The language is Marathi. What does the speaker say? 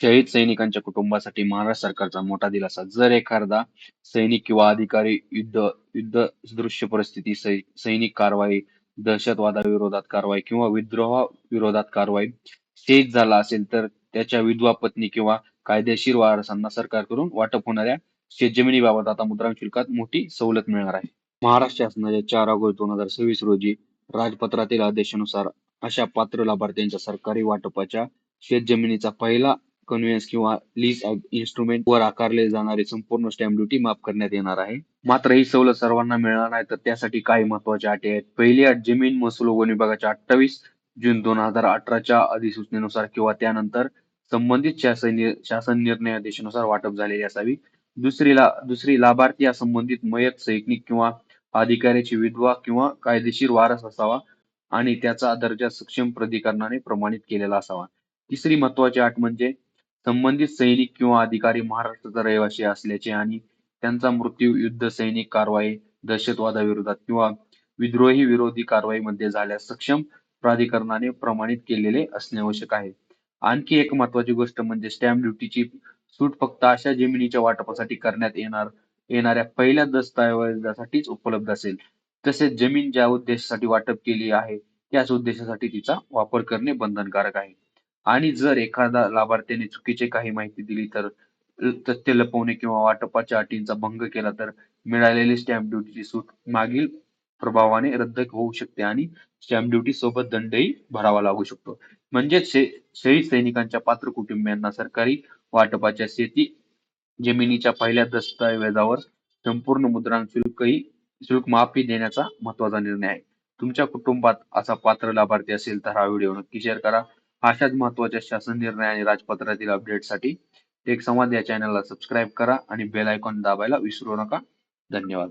शहीद सैनिकांच्या कुटुंबासाठी महाराष्ट्र सरकारचा मोठा दिलासा. जर एखादा सैनिक किंवा अधिकारी युद्धसदृश परिस्थिती, सैनिक कारवाई, दहशतवादाविरोधात कारवाई किंवा विद्रोहाविरोधात कारवाई शहीद झाला असेल तर त्याच्या विधवा पत्नी किंवा कायदेशीर वारसांना सरकारकडून वाटप होणाऱ्या शेतजमिनीबाबत आता मुद्रांक शुल्कात मोठी सवलत मिळणार आहे. महाराष्ट्र शासनाच्या 4 ऑगस्ट 2026 रोजी राजपत्रातील आदेशानुसार अशा पात्र लाभार्थ्यांच्या सरकारी वाटपाच्या शेतजमिनीचा पहिला कन्व्हेन्स किंवा लीज इन्स्ट्रुमेंट वर आकारले जाणारे संपूर्ण स्टॅम्प ड्युटी माफ करण्यात येणार आहे. मात्र ही सवलत सर्वांना मिळणार नाही, तर त्यासाठी काही महत्त्वाच्या अटी आहेत. पहिली अट, जमीन महसूल वन विभागाच्या 28 जून 2018च्या अधिसूचनेनुसार किंवा त्यानंतर संबंधित शासन निर्णयादेशानुसार वाटप झालेली असावी. दुसरी, लाभार्थी हा संबंधित मयत सैनिक किंवा अधिकाऱ्याची विधवा किंवा कायदेशीर वारस असावा आणि त्याचा दर्जा सक्षम प्राधिकरणाने प्रमाणित केलेला असावा. तिसरी महत्त्वाची अट म्हणजे संबंधित सैनिक किंवा अधिकारी महाराष्ट्राचा रहिवासी असल्याचे आणि त्यांचा मृत्यू युद्ध सैनिक कारवाई, दहशतवादाविरोधात किंवा विद्रोही विरोधी कारवाईमध्ये झाल्यास सक्षम प्राधिकरणाने प्रमाणित केलेले असणे आवश्यक आहे. आणखी एक महत्त्वाची गोष्ट म्हणजे स्टॅम्प ड्युटीची सूट फक्त अशा जमिनीच्या वाटपासाठी करण्यात येणाऱ्या पहिल्या दस्तऐवजासाठीच उपलब्ध असेल. तसेच जमीन ज्या उद्देशासाठी वाटप केली आहे त्याच उद्देशासाठी तिचा वापर करणे बंधनकारक आहे. आणि जर एखाद्या लाभार्थ्याने चुकीची काही माहिती दिली तर तथ्य लपवणे किंवा वाटपाच्या अटींचा भंग केला तर मिळालेली स्टॅम्प ड्युटीची सूट मागील प्रभावाने रद्द होऊ शकते आणि स्टॅम्प ड्युटी सोबत दंडही भरावा लागू शकतो. म्हणजेच शहीद सैनिकांच्या पात्र कुटुंबियांना सरकारी वाटपाच्या शेती जमिनीच्या पहिल्या दस्तऐवजावर संपूर्ण मुद्रांक शुल्क माफी देण्याचा महत्त्वाचा निर्णय आहे. तुमच्या कुटुंबात असा पात्र लाभार्थी असेल तर हा व्हिडिओ नक्की शेअर करा. अशाच महत्त्वाच्या शासन निर्णय आणि राजपत्रातील अपडेटसाठी टेक संवाद या चॅनलला सबस्क्राईब करा आणि बेल आयकॉन दाबायला विसरू नका. धन्यवाद.